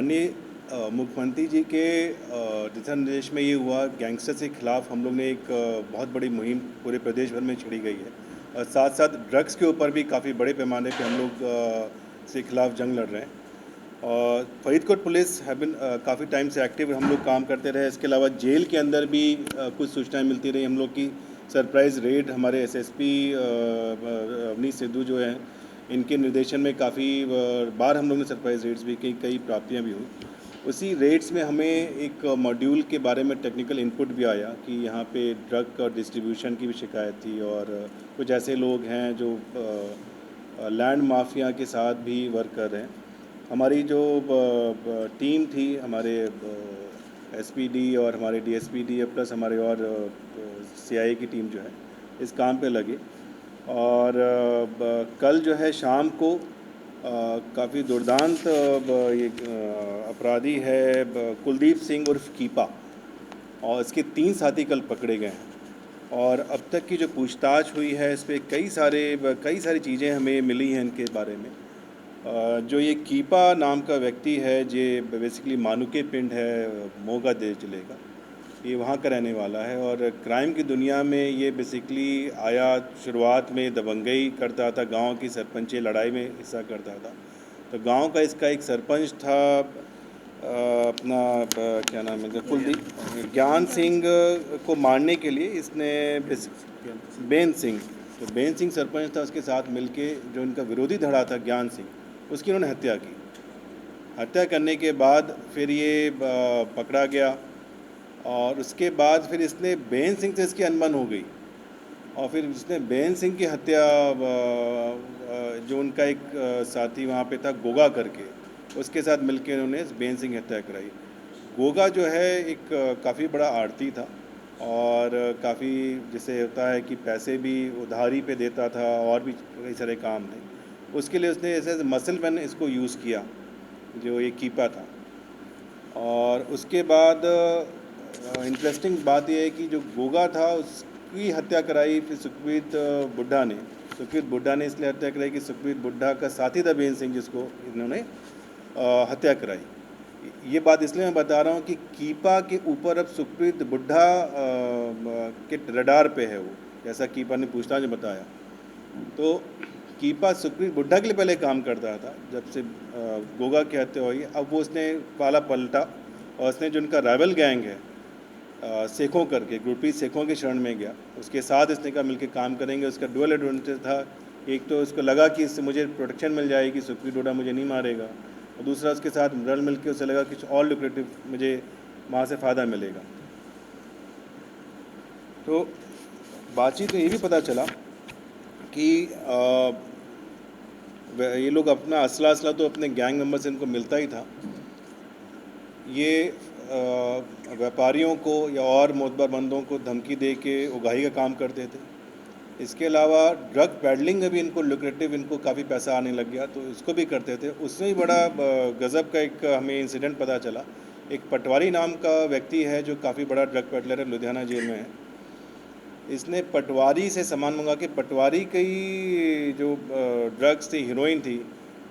माननीय मुख्यमंत्री जी के दिशा निर्देश में ये हुआ, गैंगस्टर के खिलाफ हम लोग ने एक बहुत बड़ी मुहिम पूरे प्रदेश भर में छिड़ी गई है और साथ साथ ड्रग्स के ऊपर भी काफ़ी बड़े पैमाने पे हम लोग से खिलाफ जंग लड़ रहे हैं। और फरीदकोट पुलिस है बिन काफ़ी टाइम से एक्टिव हम लोग काम करते रहे। इसके अलावा जेल के अंदर भी कुछ सूचनाएं मिलती रही हम लोग की। सरप्राइज़ रेड हमारे एसएसपी अवनीश सिद्धू जो हैं, इनके निर्देशन में काफ़ी बार हम लोग ने सरप्राइज़ रेड्स भी की, कई प्राप्तियां भी हुई। उसी रेट्स में हमें एक मॉड्यूल के बारे में टेक्निकल इनपुट भी आया कि यहाँ पे ड्रग और डिस्ट्रीब्यूशन की भी शिकायत थी और कुछ ऐसे लोग हैं जो लैंड माफिया के साथ भी वर्क कर रहे हैं। हमारी जो टीम थी, हमारे एसपीडी और हमारे डीएसपीडी प्लस हमारे और सीआईए की टीम जो है इस काम पे लगी। और कल जो है शाम को काफ़ी दुर्दांत ये अपराधी है कुलदीप सिंह उर्फ कीपा, और इसके 3 साथी कल पकड़े गए हैं। और अब तक की जो पूछताछ हुई है इस पर कई सारी चीज़ें हमें मिली हैं इनके बारे में। जो ये कीपा नाम का व्यक्ति है, ये बेसिकली मानुके पिंड है, मोगा देव जिले का, ये वहाँ का रहने वाला है। और क्राइम की दुनिया में ये बेसिकली आया, शुरुआत में दबंगई करता था, गांव की सरपंची लड़ाई में हिस्सा करता था। तो गांव का इसका एक सरपंच था, अपना क्या नाम है, कुलदीप ज्ञान सिंह को मारने के लिए इसने बेन सिंह, तो बेन सिंह सरपंच था, उसके साथ मिलके जो इनका विरोधी धड़ा था ज्ञान सिंह, उसकी उन्होंने हत्या की। हत्या करने के बाद फिर ये पकड़ा गया और उसके बाद फिर इसने बेन सिंह से इसकी अनबन हो गई और फिर उसने बेन सिंह की हत्या, जो उनका एक साथी वहाँ पे था गोगा करके, उसके साथ मिलकर उन्होंने बेन सिंह की हत्या कराई। गोगा जो है एक काफ़ी बड़ा आड़ती था और काफ़ी, जैसे होता है कि पैसे भी उधारी पे देता था और भी कई सारे काम थे। उसके लिए उसने ऐसे मसल मैन इसको यूज़ किया, जो ये कीपा था। और उसके बाद इंटरेस्टिंग बात यह है कि जो गोगा था उसकी हत्या कराई फिर सुखबीर बुड्ढा ने। सुखबीर बुड्ढा ने इसलिए हत्या कराई कि सुखबीर बुड्ढा का साथी था बेन सिंह, जिसको इन्होंने हत्या कराई। ये बात इसलिए मैं बता रहा हूँ कि कीपा के ऊपर अब सुखबीर बुड्ढा के रडार पे है वो, जैसा कीपा ने पूछताछ में बताया। तो कीपा सुखबीर बुड्ढा के लिए पहले काम करता था, जब से गोगा की हत्या हुई। अब वो उसने पाला पलटा और उसने जो उनका राइवल गैंग है सेखों करके, गुरप्रीत सेखों के शरण में गया। उसके साथ इसने कहा मिलकर काम करेंगे। उसका डुअल एडवांटेज था, एक तो उसको लगा कि इससे मुझे प्रोटेक्शन मिल जाएगी, सुखबीर बुड्ढा मुझे नहीं मारेगा, और दूसरा उसके साथ रल मिल के उसे लगा कि और लुक्रेटिव मुझे वहाँ से फ़ायदा मिलेगा। तो बातचीत में ये भी पता चला कि ये लोग अपना असला तो अपने गैंग मेंबर से इनको मिलता ही था। ये व्यापारियों को या और मोतबर बंदों को धमकी दे के उगाही का काम करते थे। इसके अलावा ड्रग पैडलिंग में भी इनको लुक्रेटिव, इनको काफ़ी पैसा आने लग गया, तो इसको भी करते थे। उसमें ही बड़ा गज़ब का एक हमें इंसिडेंट पता चला। एक पटवारी नाम का व्यक्ति है जो काफ़ी बड़ा ड्रग पैडलर है, लुधियाना जेल में है। इसने पटवारी से सामान मंगा के, पटवारी की जो ड्रग्स थी, हीरोइन थी,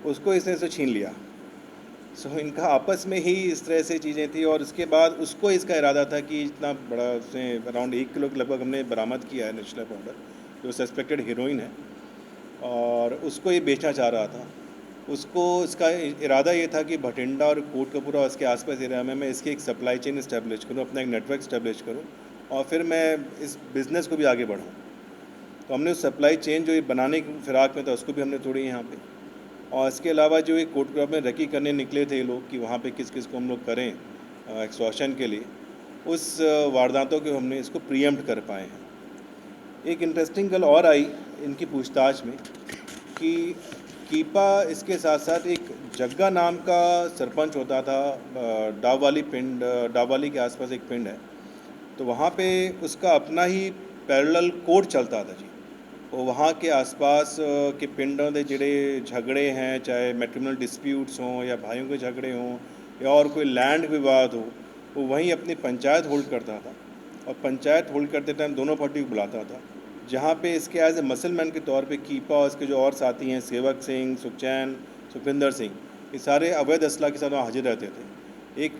उसको इसने से छीन लिया। सो इनका आपस में ही इस तरह से चीज़ें थी। और उसके बाद उसको इसका इरादा था कि इतना बड़ा, उसने अराउंड 1 किलो के लगभग हमने बरामद किया है नशीला पाउडर, जो सस्पेक्टेड हीरोइन है, और उसको ये बेचना चाह रहा था। उसको इसका इरादा ये था कि भटिंडा और कोटकपूरा उसके आसपास एरिया में मैं इसकी एक सप्लाई चेन इस्टेब्लिश करूँ, अपना एक नेटवर्क इस्टेब्लिश करूँ और फिर मैं इस बिज़नेस को भी आगे बढ़ाऊँ। तो हमने उस सप्लाई चेन जो ये बनाने की फिराक में था उसको भी हमने तोड़ी यहाँ पे। और इसके अलावा जो ये कोटकपूरा में रेकी करने निकले थे लोग कि वहाँ पे किस किस को हम लोग करें एक्सटॉर्शन के लिए, उस वारदातों को हमने इसको प्रीएम्प्ट कर पाए हैं। एक इंटरेस्टिंग गल और आई इनकी पूछताछ में कि कीपा इसके साथ साथ एक जग्गा नाम का सरपंच होता था, डाववाली के आसपास एक पिंड है, तो वहाँ पे उसका अपना ही पैरेलल कोर्ट चलता था जी। वो वहाँ के आसपास के पिंडों के जिहड़े झगड़े हैं, चाहे मैट्रिमोनियल डिस्प्यूट्स हों या भाइयों के झगड़े हों या और कोई लैंड विवाद हो, वो वहीं अपनी पंचायत होल्ड करता था। और पंचायत होल्ड करते टाइम दोनों पार्टी को बुलाता था, जहाँ पे इसके एज ए मसलमैन के तौर पे कीपा और इसके जो और साथी हैं, सेवक सिंह, सुखचैन, सुखविंदर सिंह, ये सारे अवैध असला के साथ वहाँ हाजिर रहते थे। एक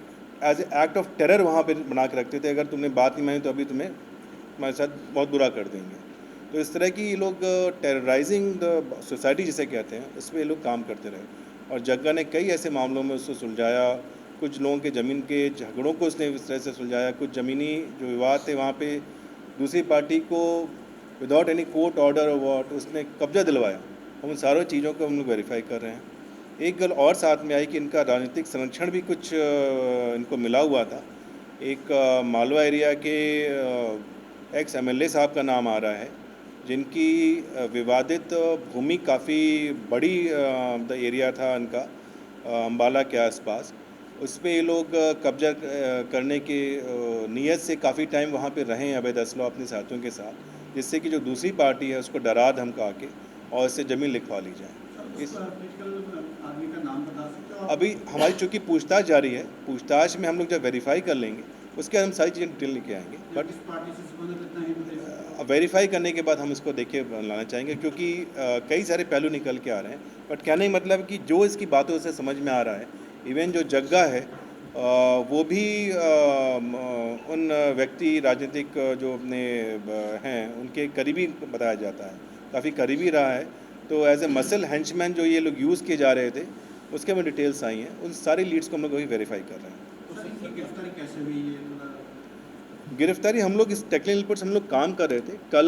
as a act of terror वहाँ पे बना के रखते थे, अगर तुमने बात नहीं मानी तो अभी तुम्हें हमारे साथ बहुत बुरा कर देंगे। तो इस तरह की ये लोग टेरराइजिंग द सोसाइटी जिसे कहते हैं, इस पर ये लोग काम करते रहे। और जग्गा ने कई ऐसे मामलों में उसको सुलझाया, कुछ लोगों के ज़मीन के झगड़ों को उसने इस तरह से सुलझाया, कुछ ज़मीनी जो विवाद थे वहाँ पे दूसरी पार्टी को विदाउट एनी कोर्ट ऑर्डर और वॉट उसने कब्जा दिलवाया। हम उन सारों चीज़ों को हम लोग वेरीफाई कर रहे हैं। एक गल और साथ में आई कि इनका राजनीतिक संरक्षण भी कुछ इनको मिला हुआ था। एक मालवा एरिया के एक्स एमएलए साहब का नाम आ रहा है, जिनकी विवादित भूमि काफ़ी बड़ी द एरिया था इनका, अम्बाला के आसपास। उस पर ये लोग कब्जा करने की नीयत से काफ़ी टाइम वहाँ पे रहे हैं अवैध असला अपने साथियों के साथ, जिससे कि जो दूसरी पार्टी है उसको डरा धमका के और इससे ज़मीन लिखवा ली जाए। इस आदमी का नाम बता सकते हो? अभी हमारी चूँकि पूछताछ जारी है, पूछताछ में हम लोग जब वेरीफाई कर लेंगे उसके बाद हम सारी चीज़ें डिटेल लेके आएंगे। बट किस पार्टी से संबंधित इतना ही मुझे वेरीफाई करने के बाद हम इसको देखे लाना चाहेंगे, क्योंकि कई सारे पहलू निकल के आ रहे हैं। बट कहने का मतलब कि जो इसकी बातों से समझ में आ रहा है, इवन जो जग्गा है वो भी उन व्यक्ति राजनीतिक जो अपने हैं उनके करीबी बताया जाता है, काफ़ी करीबी रहा है। तो एज ए मसल हैंचमैन जो ये लोग यूज़ किए जा रहे थे, उसके में डिटेल्स आई हैं। उन सारी लीड्स को हम लोग अभी वेरीफाई कर रहे हैं। तो सर की गिरफ्तारी कैसे हुई है थोड़ा? गिरफ्तारी हम लोग इस टेक्निकल रिपोर्ट्स हम लोग काम कर रहे थे। कल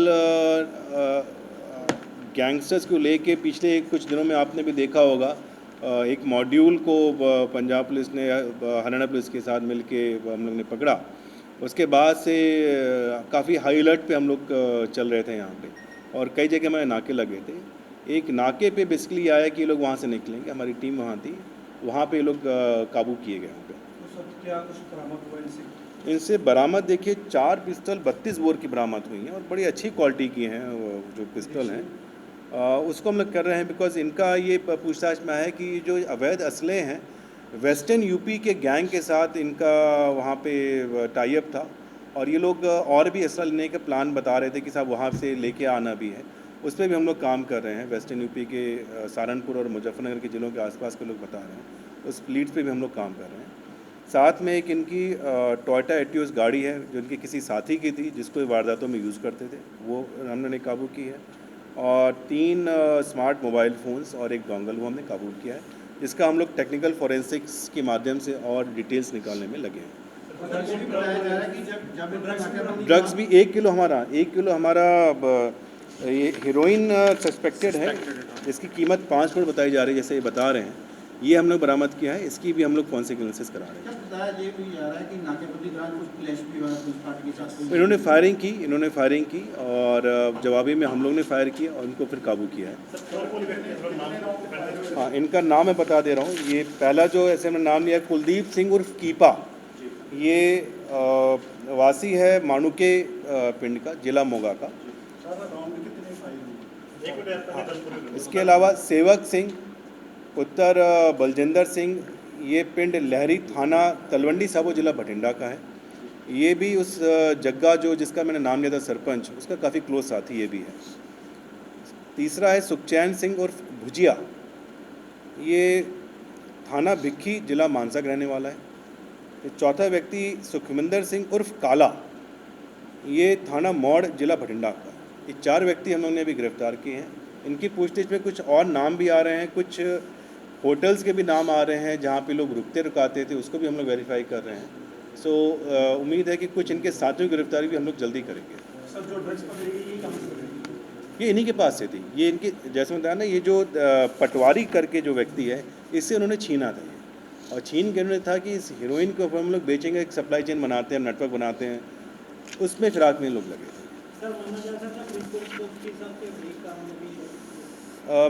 गैंगस्टर्स को लेके पिछले कुछ दिनों में आपने भी देखा होगा, एक मॉड्यूल को पंजाब पुलिस ने हरियाणा पुलिस के साथ मिलके हम लोग ने पकड़ा। उसके बाद से काफ़ी हाई अलर्ट पे हम लोग चल रहे थे यहाँ पे, और कई जगह हमारे नाके लगे थे। एक नाके पे बेसिकली आया कि ये लोग वहाँ से निकलेंगे, हमारी टीम वहाँ थी, वहाँ पे ये लोग काबू किए गए वहाँ पे। तो सब क्या कुछ बरामद हुआ इनसे? इनसे बरामद देखिए 4 पिस्तौल 32 बोर की बरामद हुई हैं, और बड़ी अच्छी क्वालिटी की हैं वो जो पिस्तौल हैं। उसको हम लोग कर रहे हैं बिकॉज इनका ये पूछताछ में आया कि जो अवैध असले हैं वेस्टर्न यूपी के गैंग के साथ इनका वहाँ पे टाई अप था, और ये लोग और भी असला लेने का प्लान बता रहे थे कि साहब वहाँ से लेके आना भी है। उस पर भी हम लोग काम कर रहे हैं। वेस्टर्न यूपी के सहारनपुर और मुजफ्फरनगर के ज़िलों के आसपास के लोग बता रहे हैं, उस लीड्स पे भी हम लोग काम कर रहे हैं। साथ में एक इनकी टोयोटा एटियोस गाड़ी है जो इनकी किसी साथी की थी, जिसको ये वारदातों में यूज़ करते थे, वो हमने काबू की है। और 3 स्मार्ट मोबाइल फ़ोन्स और एक डोंगल वो हमने काबू किया है, जिसका हम लोग टेक्निकल फोरेंसिक्स के माध्यम से और डिटेल्स निकालने में लगे हैं। ये भी बताया जा रहा है कि जब ड्रग्स भी 1 किलो हमारा ये हीरोइन सस्पेक्टेड है, जिसकी कीमत 5 करोड़ बताई जा रही है, जैसे ये बता रहे हैं। ये हम लोग बरामद किया है, इसकी भी हम लोग फॉरेंसिक एनालिसिस करा रहे हैं। क्या बताया ये भी जा रहा है कि नाकेबंदी के दौरान कुछ क्लैश भी हुआ पुलिस पार्टी के साथ? इन्होंने फायरिंग की और जवाबी में हम लोग ने फायर किया और उनको फिर काबू किया है। हाँ, इनका नाम मैं बता दे रहा हूँ। ये पहला जो ऐसे हमने नाम लिया कुलदीप सिंह उर्फ कीपा, ये वासी है माणुके पिंड का, जिला मोगा का। इसके अलावा सेवक सिंह पुत्र बलजिंदर सिंह, ये पिंड लहरी, थाना तलवंडी साबो, जिला भटिंडा का है। ये भी उस जग्गा जो जिसका मैंने नाम लिया था सरपंच, उसका काफ़ी क्लोज साथी ये भी है। तीसरा है सुखचैन सिंह उर्फ भुजिया, ये थाना भिक्खी, जिला मानसा का रहने वाला है। चौथा व्यक्ति सुखविंदर सिंह उर्फ काला, ये थाना मौड़, जिला भटिंडा का। ये 4 व्यक्ति हम लोगों ने अभी गिरफ्तार किए हैं। इनकी पूछताछ में कुछ और नाम भी आ रहे हैं, कुछ होटल्स के भी नाम आ रहे हैं जहाँ पे लोग रुकते थे, उसको भी हम लोग वेरीफाई कर रहे हैं। सो उम्मीद है कि कुछ इनके साथियों की गिरफ्तारी भी हम लोग जल्दी करेंगे। सर जो ड्रग्स पकड़ी ये कहाँ से पकड़ी? ये इन्हीं के पास से थी। ये इनके जैसे बताया ना, ये जो पटवारी करके जो व्यक्ति है, इससे उन्होंने छीना था ये, और छीन के उन्होंने था कि इस हीरोइन को हम लोग बेचेंगे, एक सप्लाई चेन बनाते हैं, नेटवर्क बनाते हैं, उसमें फिराक में लोग लगे थे।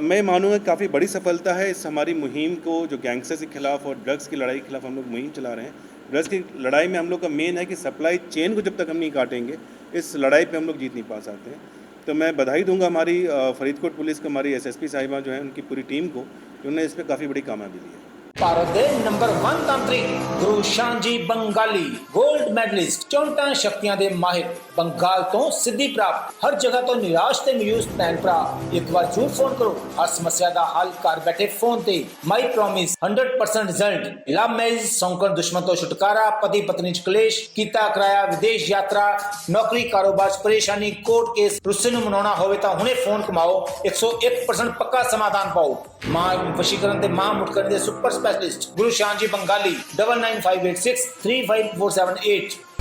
मैं मानूँगा काफ़ी बड़ी सफलता है इस हमारी मुहिम को, जो गैंगस्टर के खिलाफ और ड्रग्स की लड़ाई के खिलाफ हम लोग मुहिम चला रहे हैं। ड्रग्स की लड़ाई में हम लोग का मेन है कि सप्लाई चेन को जब तक हम नहीं काटेंगे, इस लड़ाई पे हम लोग जीत नहीं पा सकते हैं। तो मैं बधाई दूंगा हमारी फरीदकोट पुलिस को, हमारी एसएसपी साहिबा जो हैं, उनकी पूरी टीम को, उन्होंने इस पर काफ़ी बड़ी कामयाबी ली है। ਭਾਰਤ ਦੇ ਨੰਬਰ 1 ਤਾਂਤਰਿਕ ਗੁਰੂ ਸ਼ਾਂਜੀ ਬੰਗਾਲੀ 골ਡ ਮੈਡਲਿਸਟ 64 ਸ਼ਕਤੀਆਂ ਦੇ ਮਾਹਿਰ ਬੰਗਾਲ ਤੋਂ ਸਿੱਧੀ ਪ੍ਰਾਪਤ ਹਰ ਜਗ੍ਹਾ ਤੋਂ ਨਿਰਾਸ਼ ਤੇ ਮਾਯੂਸ ਭੈਣ ਭਰਾ ਇੱਕ ਵਾਰ ਜ਼ਰੂਰ ਫੋਨ ਕਰੋ ਹਰ ਸਮੱਸਿਆ ਦਾ ਹੱਲ ਘਰ ਬੈਠੇ ਫੋਨ ਤੇ my promise 100% result love marriage ਸੌਂਕਣ ਦੁਸ਼ਮਣ ਤੋਂ ਛੁਟਕਾਰਾ ਪਤੀ ਪਤਨੀ ਚ ਕਲੇਸ਼ ਕੀਤਾ ਕਰਾਇਆ ਵਿਦੇਸ਼ ਯਾਤਰਾ ਨੌਕਰੀ ਕਾਰੋਬਾਰ ਚ ਪਰੇਸ਼ਾਨੀ ਕੋਰਟ ਕੇਸ ਰੁੱਸੇ ਨੂੰ ਮਨਾਉਣਾ ਹੋਵੇ ਤਾਂ ਹੁਣੇ ਫੋਨ ਕਮਾਓ 101% ਪੱਕਾ ਸਮਾਧਾਨ ਪਾਓ ਮਾਂ ਵਸ਼ੀਕਰਨ ਤੇ ਮਾਂ ਮੁਟਕਰਨ ਦੇ ਸੁਪਰ ਸਪੈਸ਼ਲਿਸਟ ਗੁਰੂ ਸ਼ਾਂਜੀ ਬੰਗਾਲੀ 9958635478